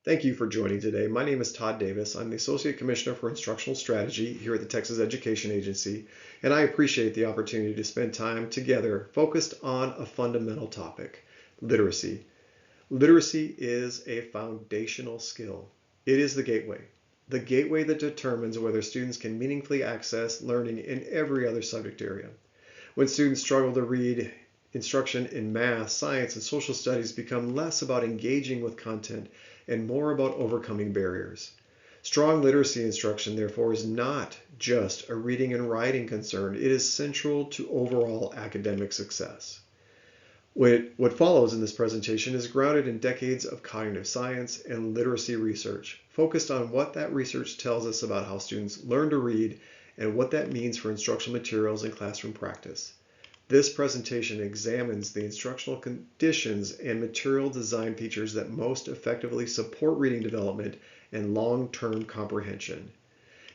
Thank you for joining today. My name is Todd Davis. I'm the Associate Commissioner for Instructional Strategy here at the Texas Education Agency, and I appreciate the opportunity to spend time together focused on a fundamental topic, literacy. Literacy is a foundational skill. It is the gateway that determines whether students can meaningfully access learning in every other subject area. When students struggle to read, instruction in math, science, and social studies become less about engaging with content and more about overcoming barriers. Strong literacy instruction, therefore, is not just a reading and writing concern, it is central to overall academic success. What follows in this presentation is grounded in decades of cognitive science and literacy research, focused on what that research tells us about how students learn to read and what that means for instructional materials and classroom practice. This presentation examines the instructional conditions and material design features that most effectively support reading development and long-term comprehension.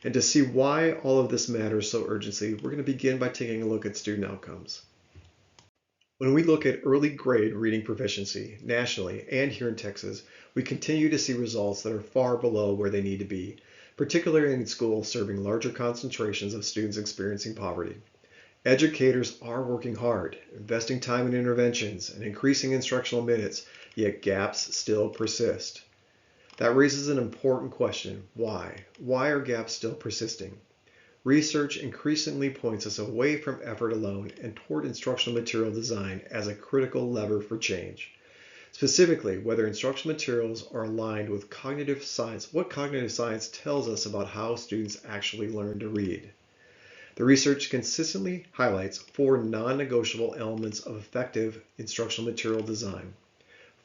And to see why all of this matters so urgently, we're going to begin by taking a look at student outcomes. When we look at early grade reading proficiency nationally and here in Texas, we continue to see results that are far below where they need to be, particularly in schools serving larger concentrations of students experiencing poverty. Educators are working hard, investing time in interventions and increasing instructional minutes, yet gaps still persist. That raises an important question. Why? Why are gaps still persisting? Research increasingly points us away from effort alone and toward instructional material design as a critical lever for change. Specifically, whether instructional materials are aligned with cognitive science, what cognitive science tells us about how students actually learn to read. The research consistently highlights four non-negotiable elements of effective instructional material design.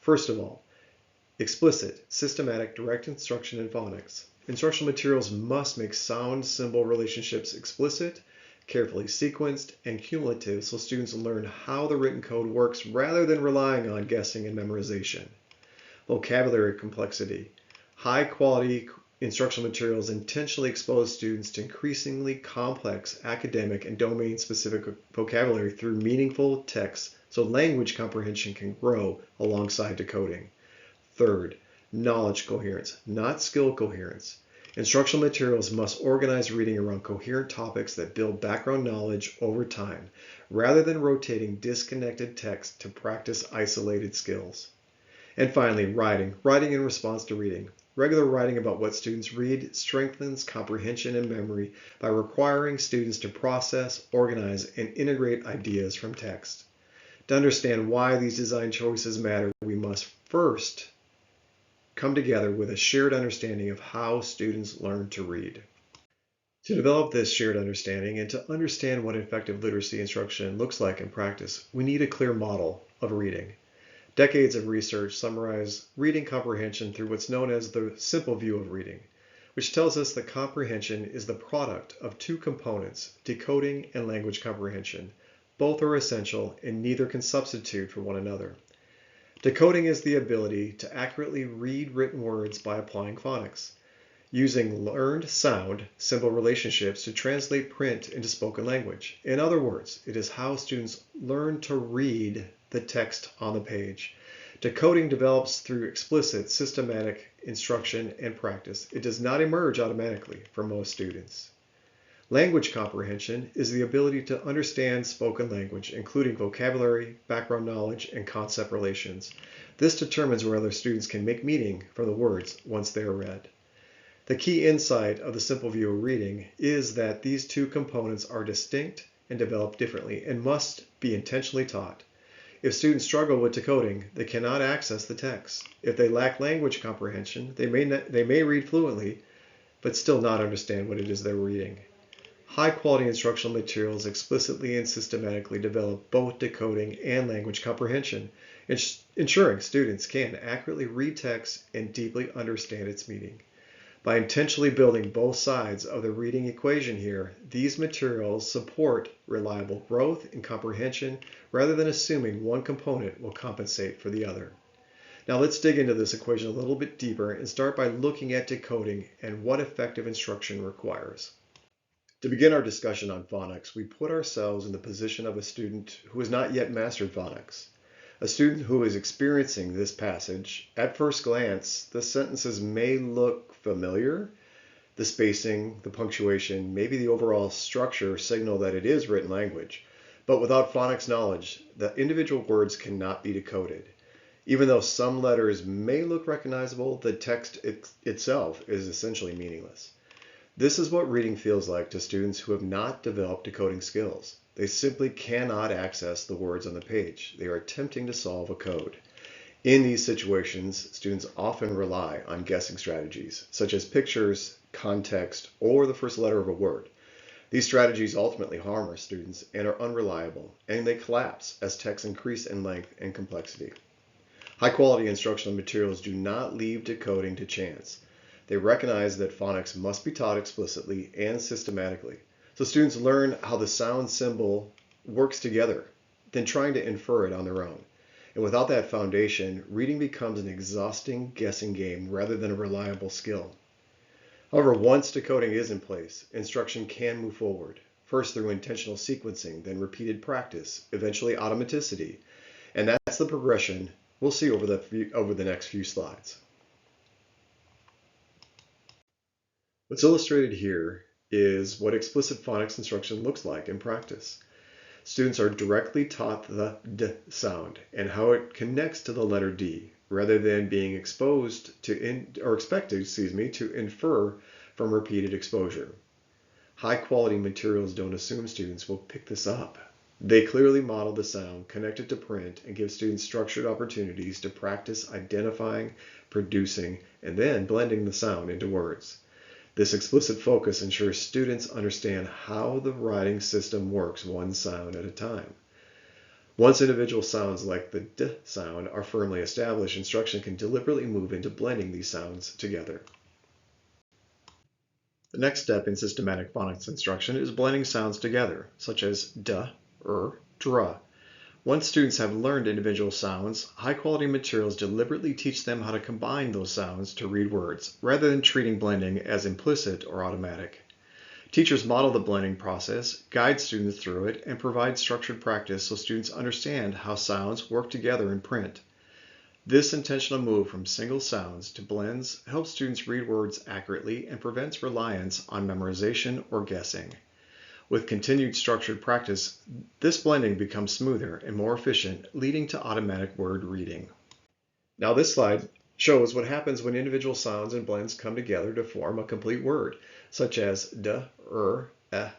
First of all, explicit, systematic, direct instruction in phonics. Instructional materials must make sound symbol relationships explicit, carefully sequenced, and cumulative so students learn how the written code works rather than relying on guessing and memorization. Vocabulary complexity. High quality instructional materials intentionally expose students to increasingly complex academic and domain-specific vocabulary through meaningful text so language comprehension can grow alongside decoding. Third, knowledge coherence, not skill coherence. Instructional materials must organize reading around coherent topics that build background knowledge over time, rather than rotating disconnected text to practice isolated skills. And finally, writing in response to reading. Regular writing about what students read strengthens comprehension and memory by requiring students to process, organize, and integrate ideas from text. To understand why these design choices matter, we must first come together with a shared understanding of how students learn to read. To develop this shared understanding and to understand what effective literacy instruction looks like in practice, we need a clear model of reading. Decades of research summarize reading comprehension through what's known as the simple view of reading, which tells us that comprehension is the product of two components, decoding and language comprehension. Both are essential and neither can substitute for one another. Decoding is the ability to accurately read written words by applying phonics, using learned sound symbol relationships to translate print into spoken language. In other words, it is how students learn to read the text on the page. Decoding develops through explicit, systematic instruction and practice. It does not emerge automatically for most students. Language comprehension is the ability to understand spoken language, including vocabulary, background knowledge, and concept relations. This determines whether students can make meaning from the words once they are read. The key insight of the simple view of reading is that these two components are distinct and develop differently and must be intentionally taught. If students struggle with decoding, they cannot access the text. If they lack language comprehension, they may read fluently, but still not understand what it is they're reading. High-quality instructional materials explicitly and systematically develop both decoding and language comprehension, ensuring students can accurately read text and deeply understand its meaning. By intentionally building both sides of the reading equation here, these materials support reliable growth and comprehension rather than assuming one component will compensate for the other. Now let's dig into this equation a little bit deeper and start by looking at decoding and what effective instruction requires. To begin our discussion on phonics, we put ourselves in the position of a student who has not yet mastered phonics. A student who is experiencing this passage, at first glance, the sentences may look familiar. The spacing, the punctuation, maybe the overall structure signal that it is written language. But without phonics knowledge, the individual words cannot be decoded. Even though some letters may look recognizable, the text itself is essentially meaningless. This is what reading feels like to students who have not developed decoding skills. They simply cannot access the words on the page. They are attempting to solve a code. In these situations, students often rely on guessing strategies, such as pictures, context, or the first letter of a word. These strategies ultimately harm our students and are unreliable, and they collapse as texts increase in length and complexity. High-quality instructional materials do not leave decoding to chance. They recognize that phonics must be taught explicitly and systematically, so students learn how the sound symbol works together, then trying to infer it on their own. And without that foundation, reading becomes an exhausting guessing game rather than a reliable skill. However, once decoding is in place, instruction can move forward, first through intentional sequencing, then repeated practice, eventually automaticity. And that's the progression we'll see over the next few slides. What's illustrated here is what explicit phonics instruction looks like in practice. Students are directly taught the D sound and how it connects to the letter D, rather than being expected to infer from repeated exposure. High-quality materials don't assume students will pick this up. They clearly model the sound connected to print and give students structured opportunities to practice identifying, producing, and then blending the sound into words. This explicit focus ensures students understand how the writing system works one sound at a time. Once individual sounds like the D sound are firmly established, instruction can deliberately move into blending these sounds together. The next step in systematic phonics instruction is blending sounds together, such as D, dra. Once students have learned individual sounds, high-quality materials deliberately teach them how to combine those sounds to read words, rather than treating blending as implicit or automatic. Teachers model the blending process, guide students through it, and provide structured practice so students understand how sounds work together in print. This intentional move from single sounds to blends helps students read words accurately and prevents reliance on memorization or guessing. With continued structured practice, this blending becomes smoother and more efficient, leading to automatic word reading. Now this slide shows what happens when individual sounds and blends come together to form a complete word, such as d,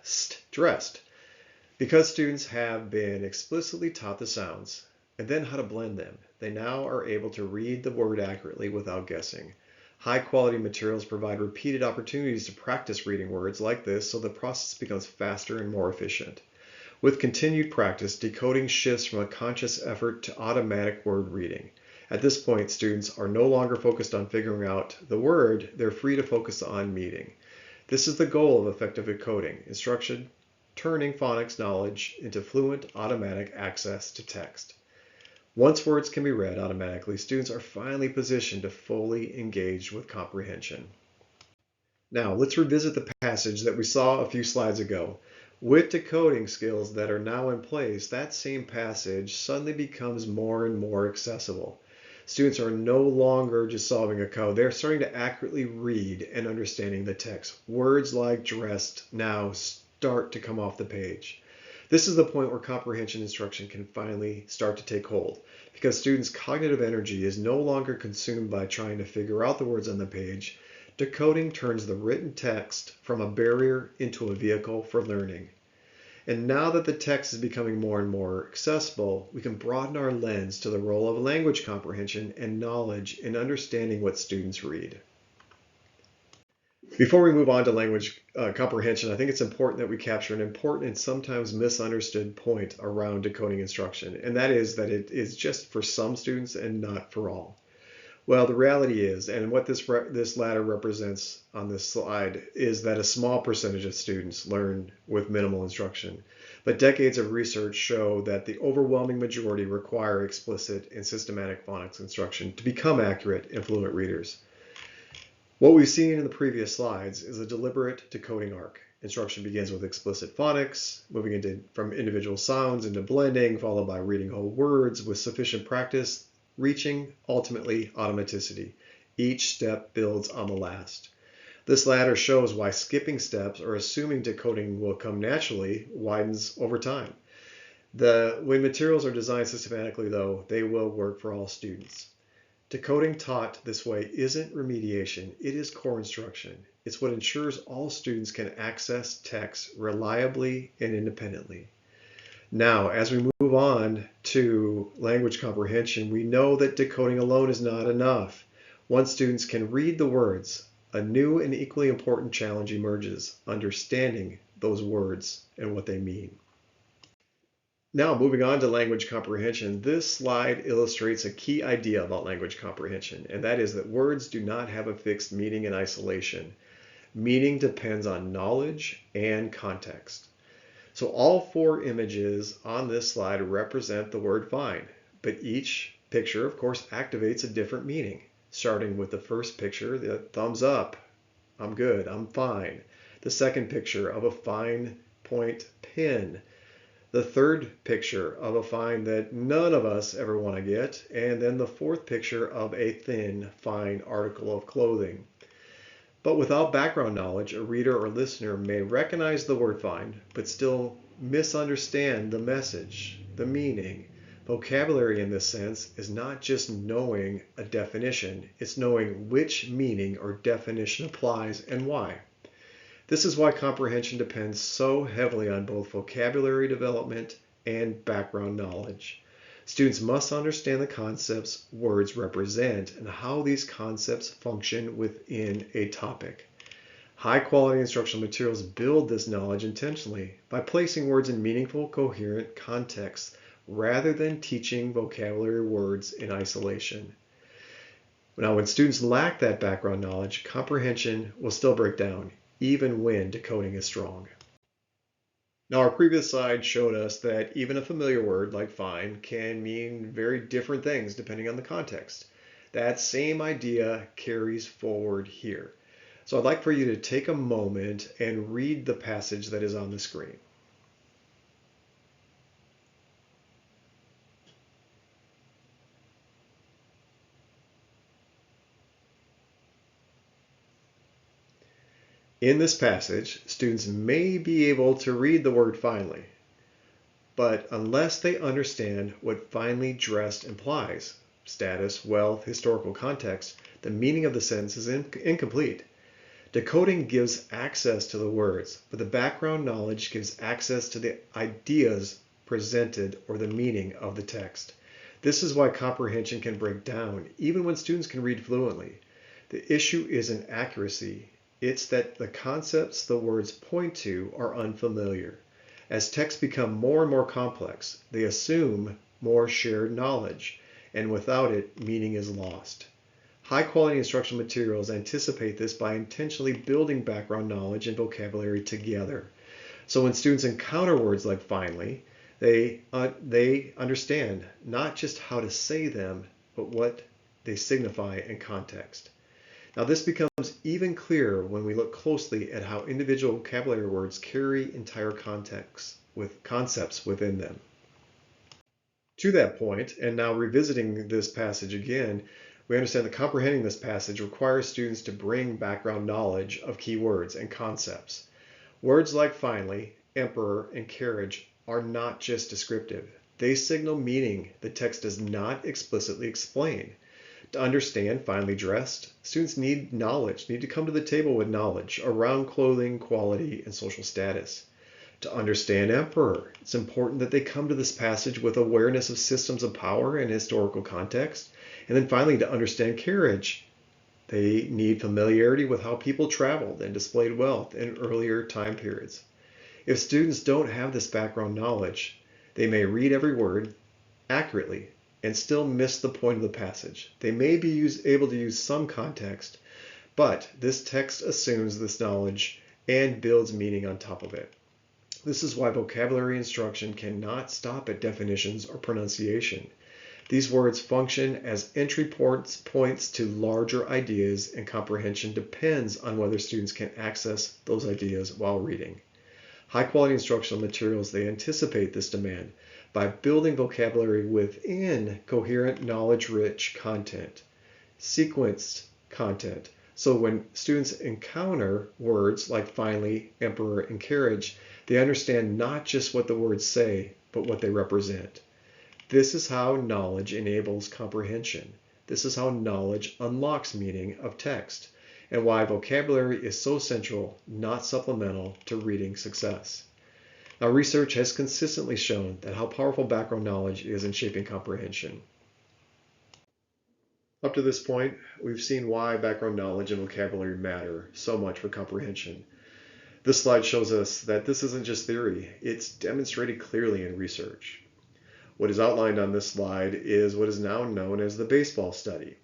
st, dressed. Because students have been explicitly taught the sounds and then how to blend them, they now are able to read the word accurately without guessing. High-quality materials provide repeated opportunities to practice reading words like this, so the process becomes faster and more efficient. With continued practice, decoding shifts from a conscious effort to automatic word reading. At this point, students are no longer focused on figuring out the word, they're free to focus on meaning. This is the goal of effective decoding instruction, turning phonics knowledge into fluent, automatic access to text. Once words can be read automatically, students are finally positioned to fully engage with comprehension. Now, let's revisit the passage that we saw a few slides ago. With decoding skills that are now in place, that same passage suddenly becomes more and more accessible. Students are no longer just solving a code. They're starting to accurately read and understanding the text. Words like dressed now start to come off the page. This is the point where comprehension instruction can finally start to take hold, because students' cognitive energy is no longer consumed by trying to figure out the words on the page. Decoding turns the written text from a barrier into a vehicle for learning. And now that the text is becoming more and more accessible, we can broaden our lens to the role of language comprehension and knowledge in understanding what students read. Before we move on to language comprehension, I think it's important that we capture an important and sometimes misunderstood point around decoding instruction, and that is that it is just for some students and not for all. Well, the reality is, and what this ladder represents on this slide, is that a small percentage of students learn with minimal instruction. But decades of research show that the overwhelming majority require explicit and systematic phonics instruction to become accurate and fluent readers. What we've seen in the previous slides is a deliberate decoding arc, Instruction begins with explicit phonics, moving from individual sounds into blending, followed by reading whole words with sufficient practice, reaching ultimately automaticity. Each step builds on the last. This latter shows why skipping steps or assuming decoding will come naturally widens over time. When materials are designed systematically, though, they will work for all students. Decoding taught this way isn't remediation, it is core instruction. It's what ensures all students can access text reliably and independently. Now, as we move on to language comprehension, we know that decoding alone is not enough. Once students can read the words, a new and equally important challenge emerges, understanding those words and what they mean. Now, moving on to language comprehension, this slide illustrates a key idea about language comprehension, and that is that words do not have a fixed meaning in isolation. Meaning depends on knowledge and context. So all 4 images on this slide represent the word fine, but each picture, of course, activates a different meaning, starting with the first picture, the thumbs up, I'm good, I'm fine. The second picture of a fine point pen. The third picture of a fine that none of us ever want to get, and then the fourth picture of a thin, fine article of clothing. But without background knowledge, a reader or listener may recognize the word fine, but still misunderstand the message, the meaning. Vocabulary in this sense is not just knowing a definition, it's knowing which meaning or definition applies and why. This is why comprehension depends so heavily on both vocabulary development and background knowledge. Students must understand the concepts words represent and how these concepts function within a topic. High-quality instructional materials build this knowledge intentionally by placing words in meaningful, coherent contexts rather than teaching vocabulary words in isolation. Now, when students lack that background knowledge, comprehension will still break down, even when decoding is strong. Now, our previous slide showed us that even a familiar word like fine can mean very different things depending on the context. That same idea carries forward here. So I'd like for you to take a moment and read the passage that is on the screen. In this passage, students may be able to read the word finely, but unless they understand what finely dressed implies, status, wealth, historical context, the meaning of the sentence is incomplete. Decoding gives access to the words, but the background knowledge gives access to the ideas presented or the meaning of the text. This is why comprehension can break down, even when students can read fluently. The issue isn't accuracy. It's that the concepts the words point to are unfamiliar. As texts become more and more complex, they assume more shared knowledge, and without it, meaning is lost. High-quality instructional materials anticipate this by intentionally building background knowledge and vocabulary together. So when students encounter words like finely, they understand not just how to say them, but what they signify in context. Now, this becomes even clearer when we look closely at how individual vocabulary words carry entire contexts with concepts within them. To that point, and now revisiting this passage again, we understand that comprehending this passage requires students to bring background knowledge of key words and concepts. Words like finely, emperor, and carriage are not just descriptive. They signal meaning the text does not explicitly explain. To understand finely dressed, students need to come to the table with knowledge around clothing, quality, and social status. To understand emperor, it's important that they come to this passage with awareness of systems of power and historical context. And then finally, to understand carriage, they need familiarity with how people traveled and displayed wealth in earlier time periods. If students don't have this background knowledge, they may read every word accurately and still miss the point of the passage. They may be able to use some context, but this text assumes this knowledge and builds meaning on top of it. This is why vocabulary instruction cannot stop at definitions or pronunciation. These words function as entry points to larger ideas, and comprehension depends on whether students can access those ideas while reading. High-quality instructional materials, they anticipate this demand by building vocabulary within coherent, knowledge-rich content, sequenced content. So when students encounter words like finally, emperor, and carriage, they understand not just what the words say, but what they represent. This is how knowledge enables comprehension. This is how knowledge unlocks meaning of text, and why vocabulary is so central, not supplemental, to reading success. Now, research has consistently shown that how powerful background knowledge is in shaping comprehension. Up to this point, we've seen why background knowledge and vocabulary matter so much for comprehension. This slide shows us that this isn't just theory, it's demonstrated clearly in research. What is outlined on this slide is what is now known as the baseball study.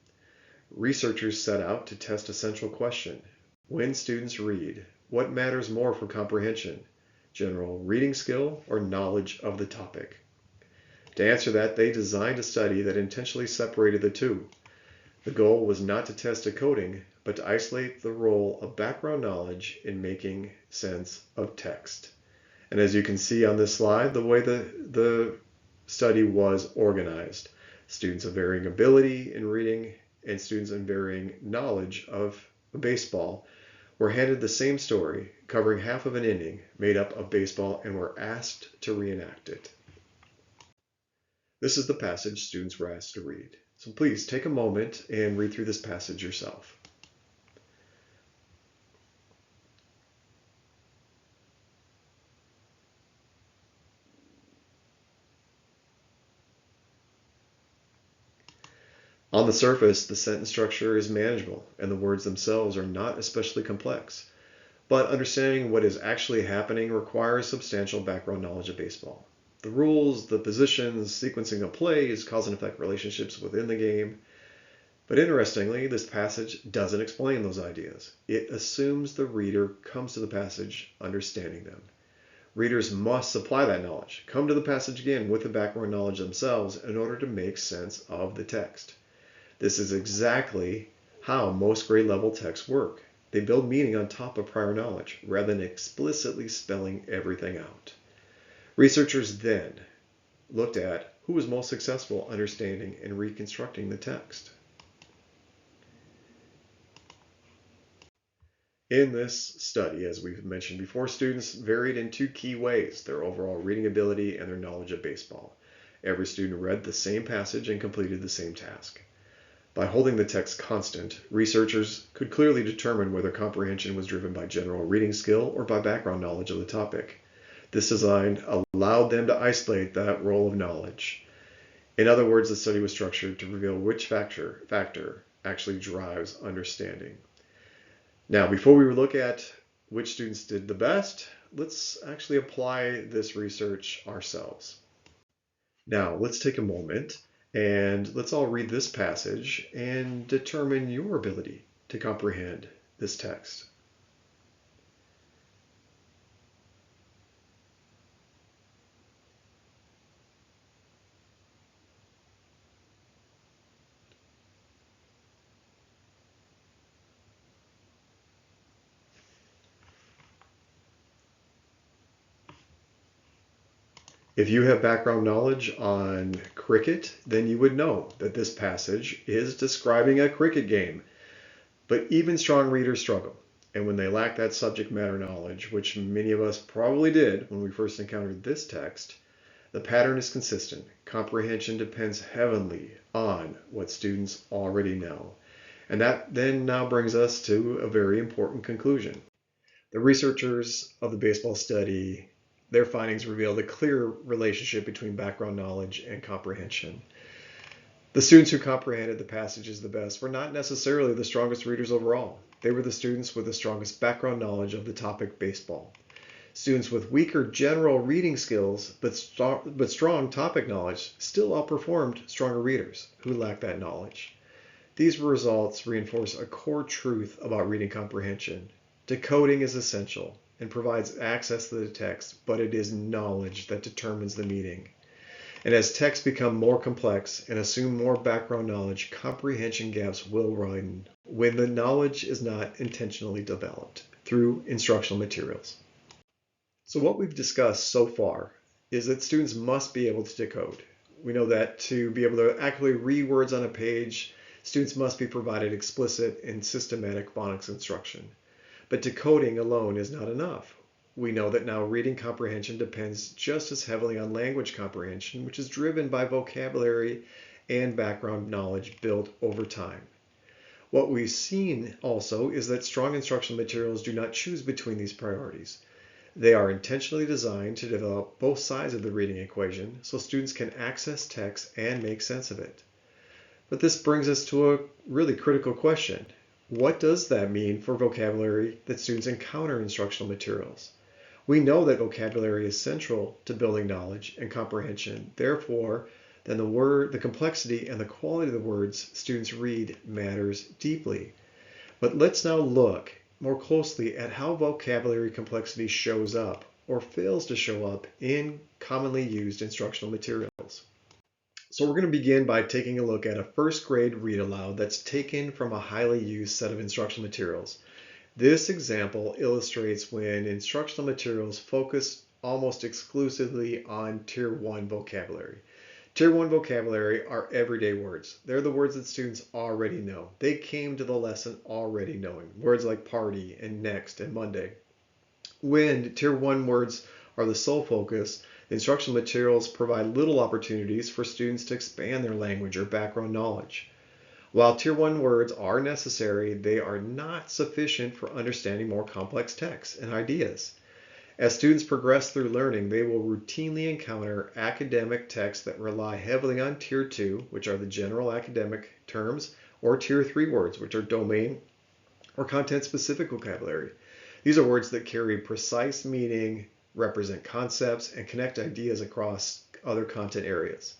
Researchers set out to test a central question. When students read, what matters more for comprehension? General reading skill or knowledge of the topic? To answer that, they designed a study that intentionally separated the two. The goal was not to test decoding, but to isolate the role of background knowledge in making sense of text. And as you can see on this slide, the way the study was organized. Students of varying ability in reading and students of varying knowledge of baseball were handed the same story covering half of an inning made up of baseball and were asked to reenact it. This is the passage students were asked to read. So please take a moment and read through this passage yourself. On the surface, the sentence structure is manageable and the words themselves are not especially complex, but understanding what is actually happening requires substantial background knowledge of baseball. The rules, the positions, sequencing of plays, cause and effect relationships within the game. But interestingly, this passage doesn't explain those ideas. It assumes the reader comes to the passage understanding them. Readers must supply that knowledge, come to the passage again with the background knowledge themselves in order to make sense of the text. This is exactly how most grade level texts work. They build meaning on top of prior knowledge rather than explicitly spelling everything out. Researchers then looked at who was most successful understanding and reconstructing the text. In this study, as we've mentioned before, students varied in two key ways: their overall reading ability and their knowledge of baseball. Every student read the same passage and completed the same task. By holding the text constant, researchers could clearly determine whether comprehension was driven by general reading skill or by background knowledge of the topic. This design allowed them to isolate that role of knowledge. In other words, the study was structured to reveal which factor actually drives understanding. Now, before we look at which students did the best, let's actually apply this research ourselves. Now, let's take a moment and let's all read this passage and determine your ability to comprehend this text. If you have background knowledge on cricket, then you would know that this passage is describing a cricket game. But even strong readers struggle. And when they lack that subject matter knowledge, which many of us probably did when we first encountered this text, the pattern is consistent. Comprehension depends heavily on what students already know. And that then now brings us to a very important conclusion. The researchers of the baseball study, their findings revealed a clear relationship between background knowledge and comprehension. The students who comprehended the passages the best were not necessarily the strongest readers overall. They were the students with the strongest background knowledge of the topic baseball. Students with weaker general reading skills but strong topic knowledge still outperformed stronger readers who lacked that knowledge. These results reinforce a core truth about reading comprehension. Decoding is essential and provides access to the text, but it is knowledge that determines the meaning. And as texts become more complex and assume more background knowledge, comprehension gaps will widen when the knowledge is not intentionally developed through instructional materials. So what we've discussed so far is that students must be able to decode. We know that to be able to accurately read words on a page, students must be provided explicit and systematic phonics instruction. But decoding alone is not enough. We know that now reading comprehension depends just as heavily on language comprehension, which is driven by vocabulary and background knowledge built over time. What we've seen also is that strong instructional materials do not choose between these priorities. They are intentionally designed to develop both sides of the reading equation so students can access text and make sense of it. But this brings us to a really critical question. What does that mean for vocabulary that students encounter in instructional materials? We know that vocabulary is central to building knowledge and comprehension. Therefore, then the complexity and the quality of the words students read matters deeply. But let's now look more closely at how vocabulary complexity shows up or fails to show up in commonly used instructional materials. So we're going to begin by taking a look at a first grade read aloud that's taken from a highly used set of instructional materials. This example illustrates when instructional materials focus almost exclusively on Tier 1 vocabulary. Tier 1 vocabulary are everyday words. They're the words that students already know. They came to the lesson already knowing. Words like party and next and Monday. When Tier 1 words are the sole focus, the instructional materials provide little opportunities for students to expand their language or background knowledge. While Tier 1 words are necessary, they are not sufficient for understanding more complex texts and ideas. As students progress through learning, they will routinely encounter academic texts that rely heavily on Tier 2, which are the general academic terms, or Tier 3 words, which are domain or content-specific vocabulary. These are words that carry precise meaning, represent concepts, and connect ideas across other content areas.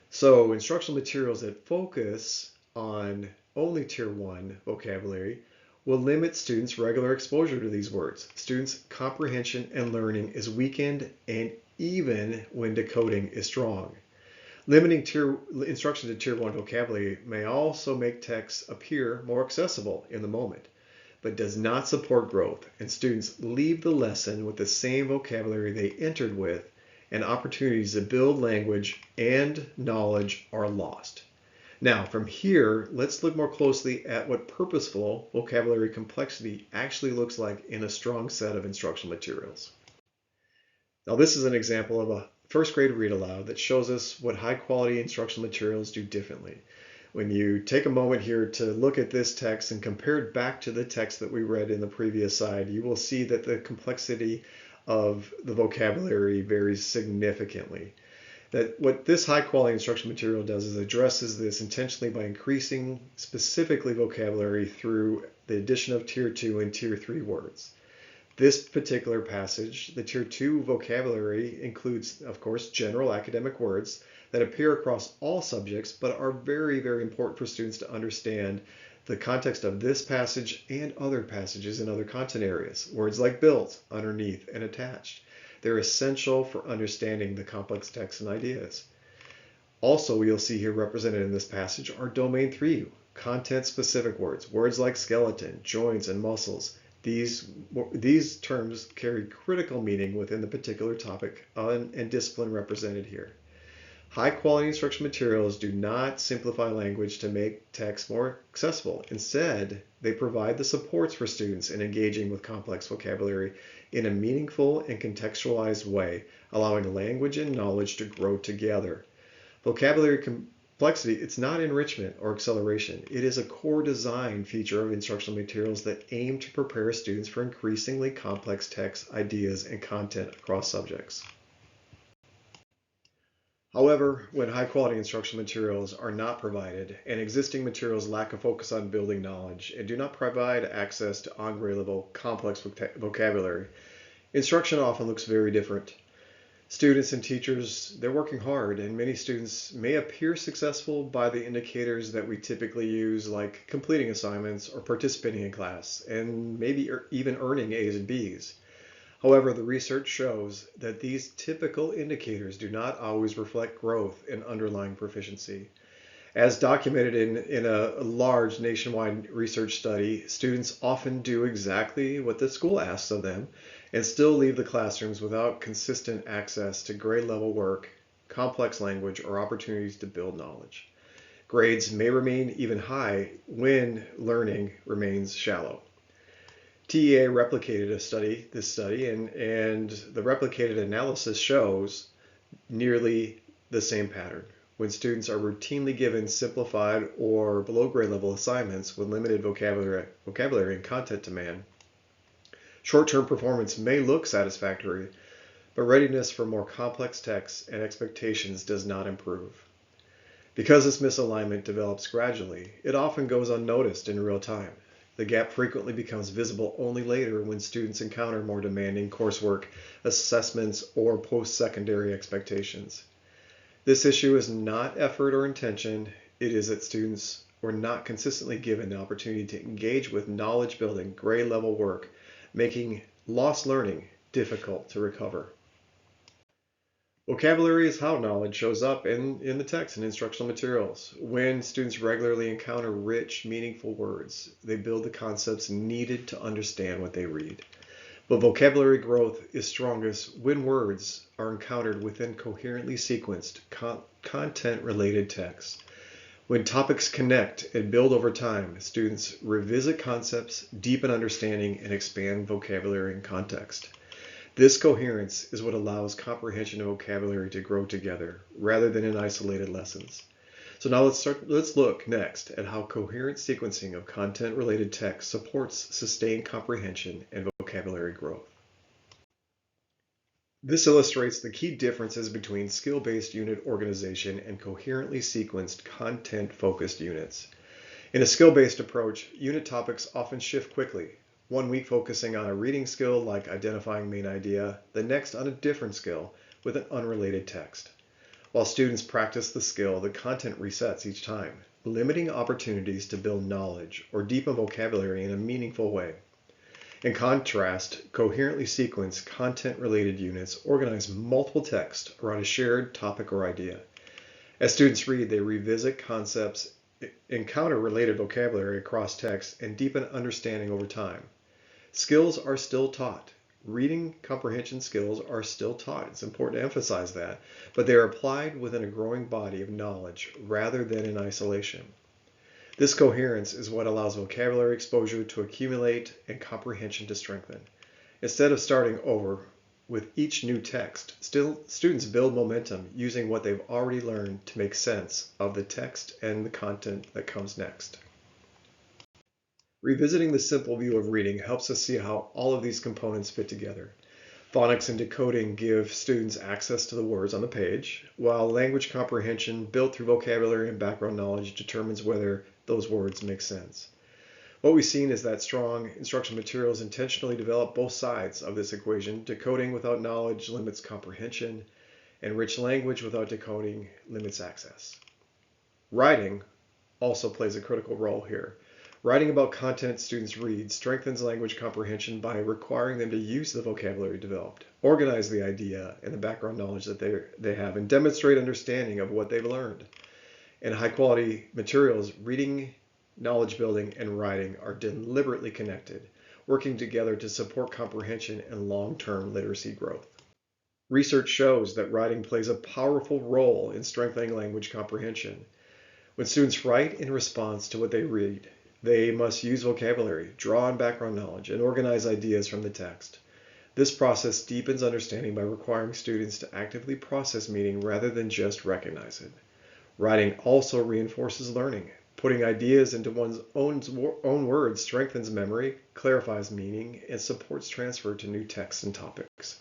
So instructional materials that focus on only Tier 1 vocabulary will limit students' regular exposure to these words. Students' comprehension and learning is weakened, and even when decoding is strong. Limiting instruction to Tier 1 vocabulary may also make texts appear more accessible in the moment, but does not support growth, and students leave the lesson with the same vocabulary they entered with, and opportunities to build language and knowledge are lost. Now, from here, let's look more closely at what purposeful vocabulary complexity actually looks like in a strong set of instructional materials. Now, this is an example of a first grade read aloud that shows us what high quality instructional materials do differently. When you take a moment here to look at this text and compare it back to the text that we read in the previous slide, you will see that the complexity of the vocabulary varies significantly. That what this high quality instructional material does is addresses this intentionally by increasing specifically vocabulary through the addition of Tier 2 and Tier 3 words. This particular passage, the Tier 2 vocabulary includes, of course, general academic words that appear across all subjects, but are very, very important for students to understand the context of this passage and other passages in other content areas. Words like built, underneath, and attached. They're essential for understanding the complex texts and ideas. Also, you'll see here represented in this passage are Domain 3, content-specific words. Words like skeleton, joints, and muscles. These terms carry critical meaning within the particular topic and discipline represented here. High-quality instructional materials do not simplify language to make text more accessible. Instead, they provide the supports for students in engaging with complex vocabulary in a meaningful and contextualized way, allowing language and knowledge to grow together. Vocabulary complexity, it's not enrichment or acceleration. It is a core design feature of instructional materials that aim to prepare students for increasingly complex text, ideas, and content across subjects. However, when high-quality instructional materials are not provided and existing materials lack a focus on building knowledge and do not provide access to on-grade-level complex vocabulary, instruction often looks very different. Students and teachers, they're working hard, and many students may appear successful by the indicators that we typically use, like completing assignments or participating in class, and maybe even earning A's and B's. However, the research shows that these typical indicators do not always reflect growth in underlying proficiency. As documented in a large nationwide research study, students often do exactly what the school asks of them and still leave the classrooms without consistent access to grade level work, complex language, or opportunities to build knowledge. Grades may remain even high when learning remains shallow. TEA replicated this study, and the replicated analysis shows nearly the same pattern. When students are routinely given simplified or below grade level assignments with limited vocabulary and content demand, short-term performance may look satisfactory, but readiness for more complex texts and expectations does not improve. Because this misalignment develops gradually, it often goes unnoticed in real time. The gap frequently becomes visible only later when students encounter more demanding coursework, assessments, or post-secondary expectations. This issue is not effort or intention, it is that students were not consistently given the opportunity to engage with knowledge-building, grade-level work, making lost learning difficult to recover. Vocabulary is how knowledge shows up in the text and instructional materials. When students regularly encounter rich, meaningful words, they build the concepts needed to understand what they read. But vocabulary growth is strongest when words are encountered within coherently sequenced, content-related texts. When topics connect and build over time, students revisit concepts, deepen understanding, and expand vocabulary and context. This coherence is what allows comprehension and vocabulary to grow together, rather than in isolated lessons. So now let's look next at how coherent sequencing of content-related text supports sustained comprehension and vocabulary growth. This illustrates the key differences between skill-based unit organization and coherently sequenced content-focused units. In a skill-based approach, unit topics often shift quickly. One week focusing on a reading skill like identifying main idea, the next on a different skill with an unrelated text. While students practice the skill, the content resets each time, limiting opportunities to build knowledge or deepen vocabulary in a meaningful way. In contrast, coherently sequenced content-related units organize multiple texts around a shared topic or idea. As students read, they revisit concepts, encounter related vocabulary across texts, and deepen understanding over time. Skills are still taught. Reading comprehension skills are still taught. It's important to emphasize that, but they are applied within a growing body of knowledge rather than in isolation. This coherence is what allows vocabulary exposure to accumulate and comprehension to strengthen. Instead of starting over with each new text, students build momentum using what they've already learned to make sense of the text and the content that comes next. Revisiting the simple view of reading helps us see how all of these components fit together. Phonics and decoding give students access to the words on the page, while language comprehension built through vocabulary and background knowledge determines whether those words make sense. What we've seen is that strong instructional materials intentionally develop both sides of this equation. Decoding without knowledge limits comprehension, and rich language without decoding limits access. Writing also plays a critical role here. Writing about content students read strengthens language comprehension by requiring them to use the vocabulary developed, organize the idea and the background knowledge that they have, and demonstrate understanding of what they've learned. In high-quality materials, reading, knowledge building, and writing are deliberately connected, working together to support comprehension and long-term literacy growth. Research shows that writing plays a powerful role in strengthening language comprehension. When students write in response to what they read, they must use vocabulary, draw on background knowledge, and organize ideas from the text. This process deepens understanding by requiring students to actively process meaning rather than just recognize it. Writing also reinforces learning. Putting ideas into one's own words strengthens memory, clarifies meaning, and supports transfer to new texts and topics.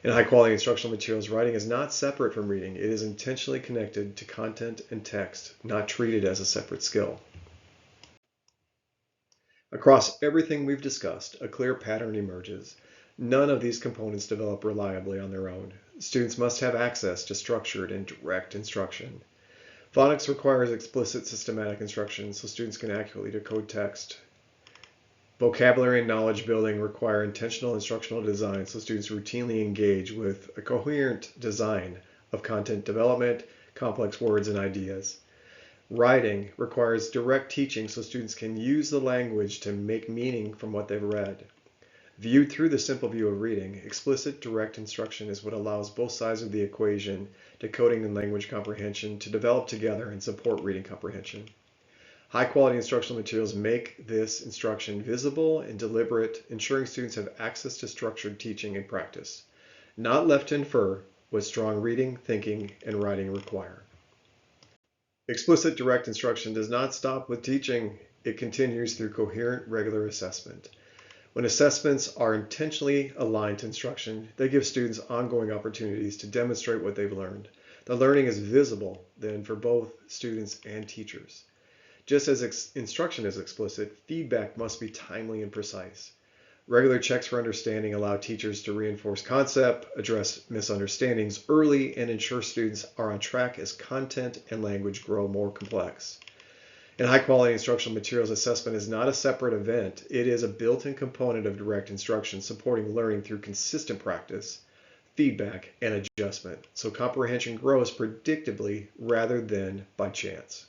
In high-quality instructional materials, writing is not separate from reading. It is intentionally connected to content and text, not treated as a separate skill. Across everything we've discussed, a clear pattern emerges. None of these components develop reliably on their own. Students must have access to structured and direct instruction. Phonics requires explicit systematic instruction so students can accurately decode text. Vocabulary and knowledge building require intentional instructional design so students routinely engage with a coherent design of content development, complex words, and ideas. Writing requires direct teaching so students can use the language to make meaning from what they've read. Viewed through the simple view of reading, explicit direct instruction is what allows both sides of the equation, decoding and language comprehension, to develop together and support reading comprehension. High-quality instructional materials make this instruction visible and deliberate, ensuring students have access to structured teaching and practice, not left to infer what strong reading, thinking, and writing require. Explicit direct instruction does not stop with teaching. It continues through coherent, regular assessment. When assessments are intentionally aligned to instruction, they give students ongoing opportunities to demonstrate what they've learned. The learning is visible then for both students and teachers. Just as instruction is explicit, feedback must be timely and precise. Regular checks for understanding allow teachers to reinforce concept, address misunderstandings early, and ensure students are on track as content and language grow more complex. In high-quality instructional materials, assessment is not a separate event. It is a built-in component of direct instruction, supporting learning through consistent practice, feedback, and adjustment, so comprehension grows predictably rather than by chance.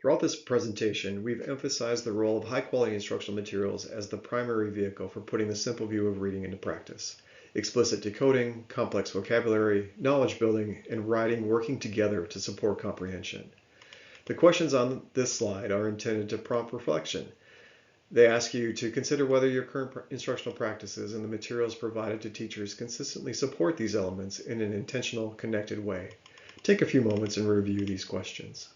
Throughout this presentation, we've emphasized the role of high-quality instructional materials as the primary vehicle for putting the simple view of reading into practice. Explicit decoding, complex vocabulary, knowledge building, and writing working together to support comprehension. The questions on this slide are intended to prompt reflection. They ask you to consider whether your current instructional practices and the materials provided to teachers consistently support these elements in an intentional, connected way. Take a few moments and review these questions.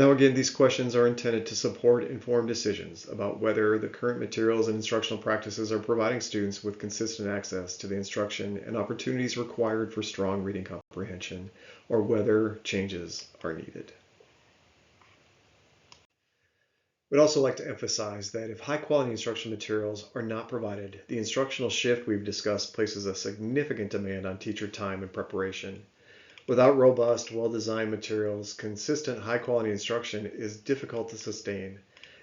Now again, these questions are intended to support informed decisions about whether the current materials and instructional practices are providing students with consistent access to the instruction and opportunities required for strong reading comprehension, or whether changes are needed. We'd also like to emphasize that if high-quality instructional materials are not provided, the instructional shift we've discussed places a significant demand on teacher time and preparation. Without robust, well-designed materials, consistent high-quality instruction is difficult to sustain.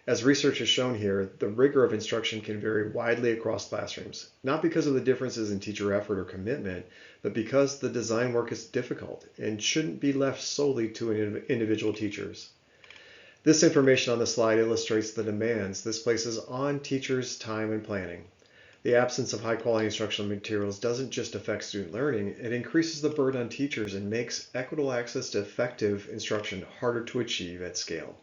As research has shown here, the rigor of instruction can vary widely across classrooms, not because of the differences in teacher effort or commitment, but because the design work is difficult and shouldn't be left solely to individual teachers. This information on the slide illustrates the demands this places on teachers' time and planning. The absence of high-quality instructional materials doesn't just affect student learning, it increases the burden on teachers and makes equitable access to effective instruction harder to achieve at scale.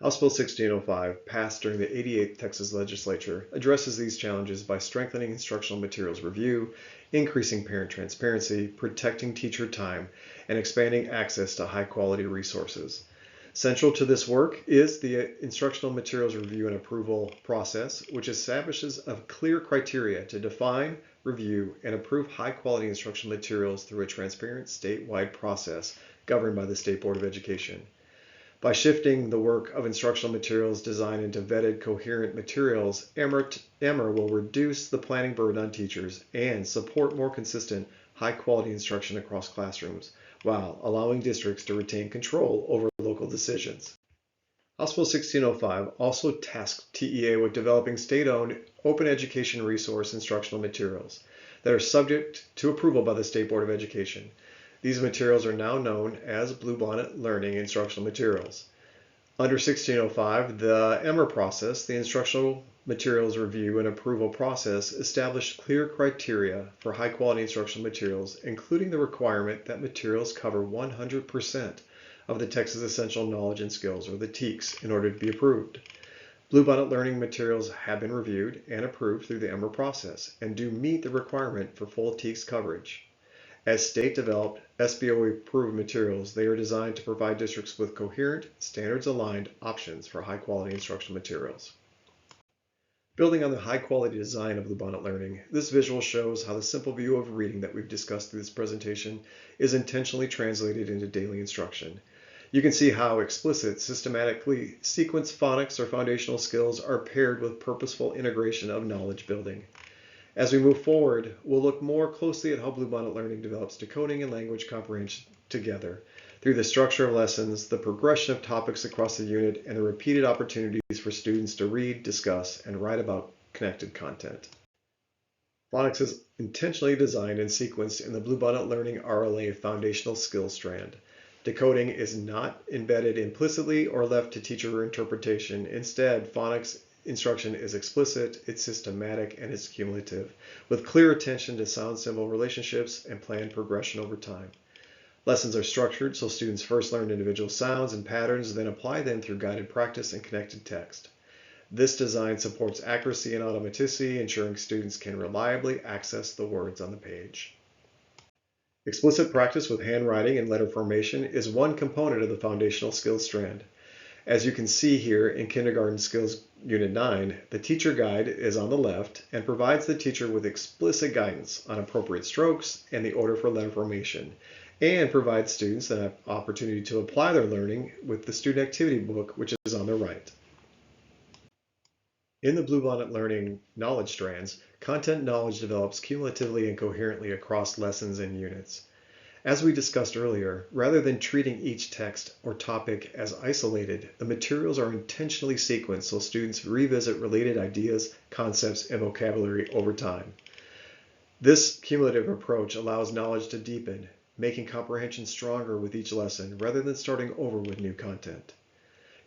House Bill 1605, passed during the 88th Texas Legislature, addresses these challenges by strengthening instructional materials review, increasing parent transparency, protecting teacher time, and expanding access to high-quality resources. Central to this work is the Instructional Materials Review and Approval process, which establishes a clear criteria to define, review, and approve high-quality instructional materials through a transparent statewide process governed by the State Board of Education. By shifting the work of instructional materials design into vetted, coherent materials, EMR will reduce the planning burden on teachers and support more consistent, high-quality instruction across classrooms, while allowing districts to retain control over local decisions. House Bill 1605 also tasked TEA with developing state-owned open education resource instructional materials that are subject to approval by the State Board of Education. These materials are now known as Bluebonnet Learning Instructional Materials. Under 1605, the EMR process, the Instructional Materials Review and Approval process, established clear criteria for high-quality instructional materials, including the requirement that materials cover 100% of the Texas Essential Knowledge and Skills, or the TEKS, in order to be approved. Bluebonnet Learning materials have been reviewed and approved through the EMR process and do meet the requirement for full TEKS coverage. As state-developed, SBO-approved materials, they are designed to provide districts with coherent, standards-aligned options for high-quality instructional materials. Building on the high-quality design of Bluebonnet Learning, this visual shows how the simple view of reading that we've discussed through this presentation is intentionally translated into daily instruction. You can see how explicit, systematically sequenced phonics or foundational skills are paired with purposeful integration of knowledge building. As we move forward, we'll look more closely at how Bluebonnet Learning develops decoding and language comprehension together through the structure of lessons, the progression of topics across the unit, and the repeated opportunities for students to read, discuss, and write about connected content. Phonics is intentionally designed and sequenced in the Bluebonnet Learning RLA foundational skills strand. Decoding is not embedded implicitly or left to teacher interpretation. Instead, phonics instruction is explicit, it's systematic, and it's cumulative, with clear attention to sound-symbol relationships and planned progression over time. Lessons are structured so students first learn individual sounds and patterns, then apply them through guided practice and connected text. This design supports accuracy and automaticity, ensuring students can reliably access the words on the page. Explicit practice with handwriting and letter formation is one component of the foundational skills strand. As you can see here in Kindergarten Skills Unit 9, the teacher guide is on the left and provides the teacher with explicit guidance on appropriate strokes and the order for letter formation, and provides students an opportunity to apply their learning with the student activity book, which is on the right. In the Bluebonnet Learning knowledge strands, content knowledge develops cumulatively and coherently across lessons and units. As we discussed earlier, rather than treating each text or topic as isolated, the materials are intentionally sequenced so students revisit related ideas, concepts, and vocabulary over time. This cumulative approach allows knowledge to deepen, making comprehension stronger with each lesson rather than starting over with new content.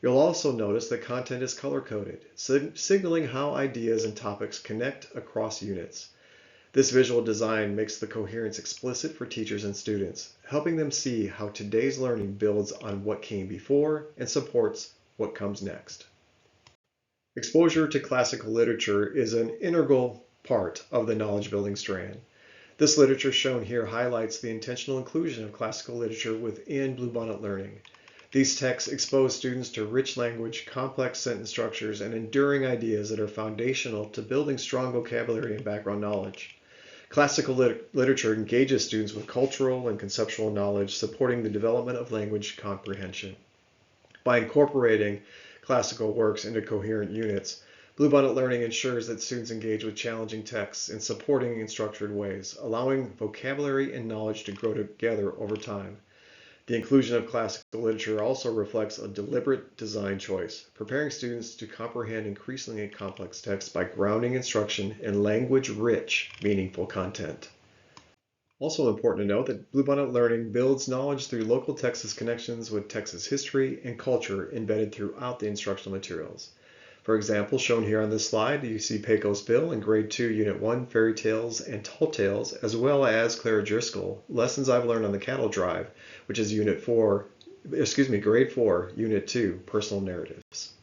You'll also notice that content is color-coded, signaling how ideas and topics connect across units. This visual design makes the coherence explicit for teachers and students, helping them see how today's learning builds on what came before and supports what comes next. Exposure to classical literature is an integral part of the knowledge building strand. This literature shown here highlights the intentional inclusion of classical literature within Bluebonnet Learning. These texts expose students to rich language, complex sentence structures, and enduring ideas that are foundational to building strong vocabulary and background knowledge. Classical literature engages students with cultural and conceptual knowledge, supporting the development of language comprehension. By incorporating classical works into coherent units, Bluebonnet Learning ensures that students engage with challenging texts in supporting and structured ways, allowing vocabulary and knowledge to grow together over time. The inclusion of classical literature also reflects a deliberate design choice, preparing students to comprehend increasingly complex texts by grounding instruction in language-rich, meaningful content. Also important to note that Bluebonnet Learning builds knowledge through local Texas connections with Texas history and culture embedded throughout the instructional materials. For example, shown here on this slide, you see Pecos Bill in Grade 2, Unit 1, Fairy Tales and Tall Tales, as well as Clara Driscoll, Lessons I've Learned on the Cattle Drive, which is Grade 4, Unit 2, Personal Narratives.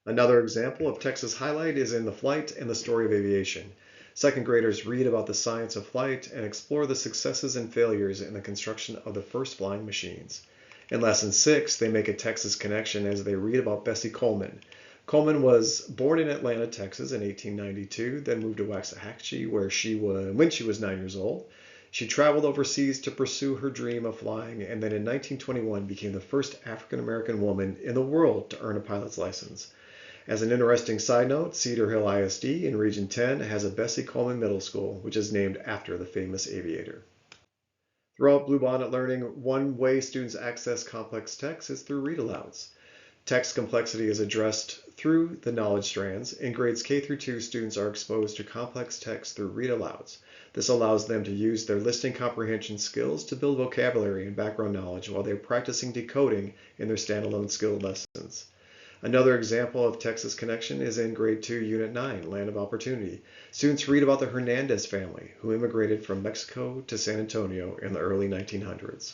Another example of Texas highlight is in The Flight and the Story of Aviation. Second graders read about the science of flight and explore the successes and failures in the construction of the first flying machines. In Lesson 6, they make a Texas connection as they read about Bessie Coleman. Coleman was born in Atlanta, Texas in 1892, then moved to Waxahachie when she was 9 years old. She traveled overseas to pursue her dream of flying, and then in 1921 became the first African-American woman in the world to earn a pilot's license. As an interesting side note, Cedar Hill ISD in Region 10 has a Bessie Coleman Middle School, which is named after the famous aviator. Throughout Bluebonnet Learning, one way students access complex text is through read-alouds. Text complexity is addressed through the knowledge strands. In grades K through 2, students are exposed to complex text through read-alouds. This allows them to use their listening comprehension skills to build vocabulary and background knowledge while they're practicing decoding in their standalone skill lessons. Another example of Texas connection is in Grade 2, Unit 9, Land of Opportunity. Students read about the Hernandez family, who immigrated from Mexico to San Antonio in the early 1900s.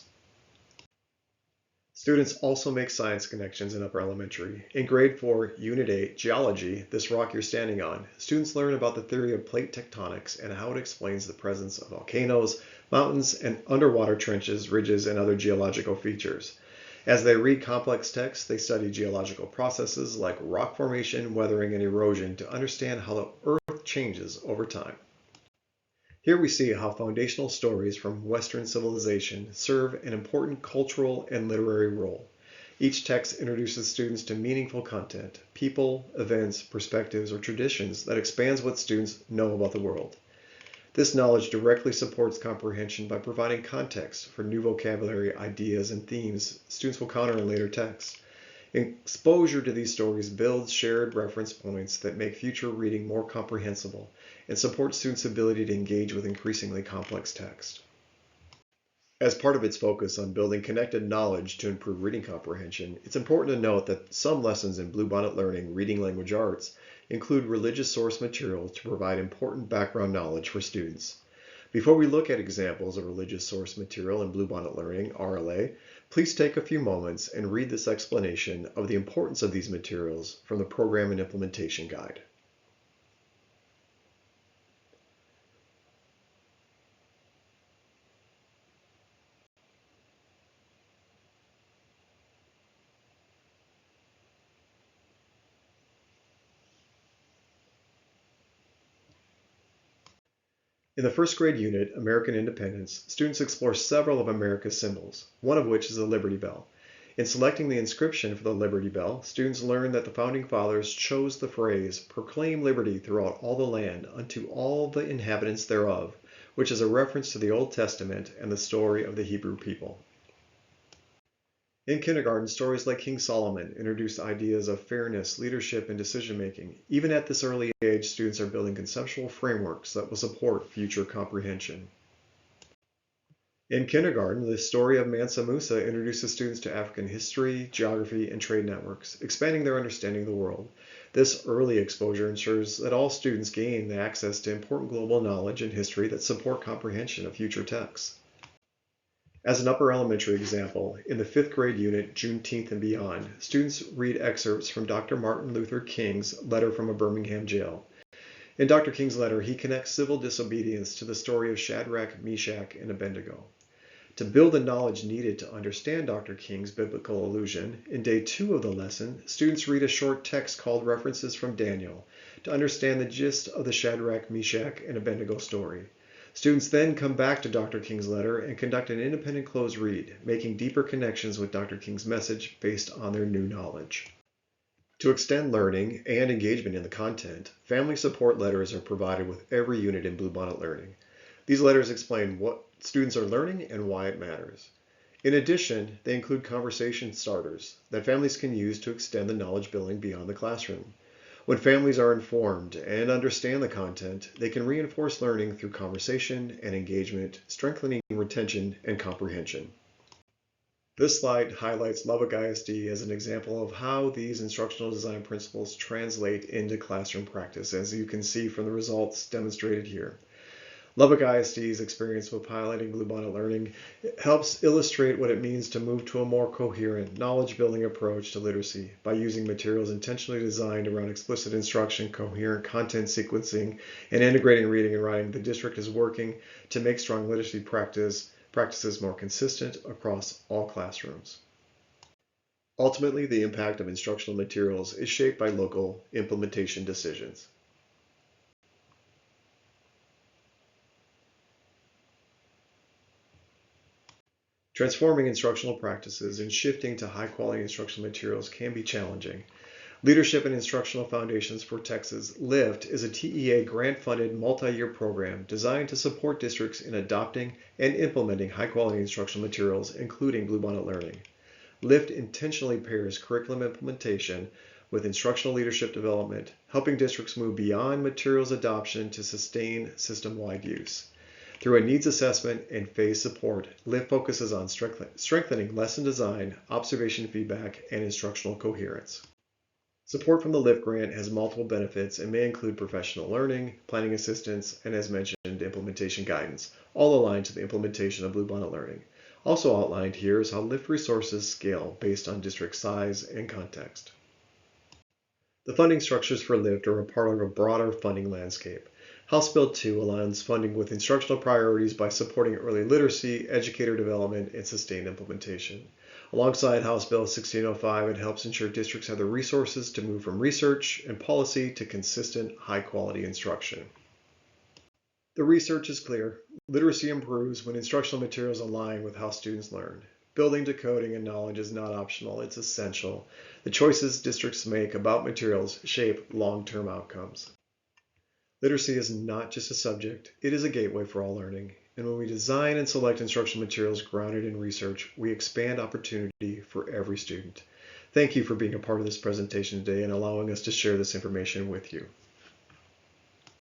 Students also make science connections in upper elementary. In Grade 4, Unit 8, Geology, This Rock You're Standing On, students learn about the theory of plate tectonics and how it explains the presence of volcanoes, mountains, and underwater trenches, ridges, and other geological features. As they read complex texts, they study geological processes like rock formation, weathering, and erosion to understand how the Earth changes over time. Here we see how foundational stories from Western civilization serve an important cultural and literary role. Each text introduces students to meaningful content, people, events, perspectives, or traditions that expands what students know about the world. This knowledge directly supports comprehension by providing context for new vocabulary, ideas, and themes students will encounter in later texts. Exposure to these stories builds shared reference points that make future reading more comprehensible and support students' ability to engage with increasingly complex text. As part of its focus on building connected knowledge to improve reading comprehension, it's important to note that some lessons in Bluebonnet Learning Reading Language Arts include religious source material to provide important background knowledge for students. Before we look at examples of religious source material in Bluebonnet Learning, RLA, please take a few moments and read this explanation of the importance of these materials from the Program and Implementation Guide. In the first grade unit, American Independence, students explore several of America's symbols, one of which is the Liberty Bell. In selecting the inscription for the Liberty Bell, students learn that the Founding Fathers chose the phrase, "Proclaim liberty throughout all the land unto all the inhabitants thereof," which is a reference to the Old Testament and the story of the Hebrew people. In kindergarten, stories like King Solomon introduce ideas of fairness, leadership, and decision-making. Even at this early age, students are building conceptual frameworks that will support future comprehension. In kindergarten, the story of Mansa Musa introduces students to African history, geography, and trade networks, expanding their understanding of the world. This early exposure ensures that all students gain access to important global knowledge and history that support comprehension of future texts. As an upper elementary example, in the 5th grade unit, Juneteenth and Beyond, students read excerpts from Dr. Martin Luther King's letter from a Birmingham jail. In Dr. King's letter, he connects civil disobedience to the story of Shadrach, Meshach, and Abednego. To build the knowledge needed to understand Dr. King's biblical allusion, in day 2 of the lesson, students read a short text called References from Daniel to understand the gist of the Shadrach, Meshach, and Abednego story. Students then come back to Dr. King's letter and conduct an independent closed read, making deeper connections with Dr. King's message based on their new knowledge. To extend learning and engagement in the content, family support letters are provided with every unit in Bluebonnet Learning. These letters explain what students are learning and why it matters. In addition, they include conversation starters that families can use to extend the knowledge building beyond the classroom. When families are informed and understand the content, they can reinforce learning through conversation and engagement, strengthening retention and comprehension. This slide highlights Lubbock ISD as an example of how these instructional design principles translate into classroom practice, as you can see from the results demonstrated here. Lubbock ISD's experience with piloting Bluebonnet Learning helps illustrate what it means to move to a more coherent, knowledge-building approach to literacy by using materials intentionally designed around explicit instruction, coherent content sequencing, and integrating reading and writing. The district is working to make strong literacy practices more consistent across all classrooms. Ultimately, the impact of instructional materials is shaped by local implementation decisions. Transforming instructional practices and shifting to high-quality instructional materials can be challenging. Leadership and Instructional Foundations for Texas, LIFT, is a TEA grant-funded multi-year program designed to support districts in adopting and implementing high-quality instructional materials, including Bluebonnet Learning. LIFT intentionally pairs curriculum implementation with instructional leadership development, helping districts move beyond materials adoption to sustain system-wide use. Through a needs assessment and phase support, LIFT focuses on strengthening lesson design, observation feedback, and instructional coherence. Support from the LIFT grant has multiple benefits and may include professional learning, planning assistance, and as mentioned, implementation guidance, all aligned to the implementation of Bluebonnet Learning. Also outlined here is how LIFT resources scale based on district size and context. The funding structures for LIFT are a part of a broader funding landscape. House Bill 2 aligns funding with instructional priorities by supporting early literacy, educator development, and sustained implementation. Alongside House Bill 1605, it helps ensure districts have the resources to move from research and policy to consistent, high-quality instruction. The research is clear. Literacy improves when instructional materials align with how students learn. Building decoding and knowledge is not optional, it's essential. The choices districts make about materials shape long-term outcomes. Literacy is not just a subject, it is a gateway for all learning. And when we design and select instructional materials grounded in research, we expand opportunity for every student. Thank you for being a part of this presentation today and allowing us to share this information with you.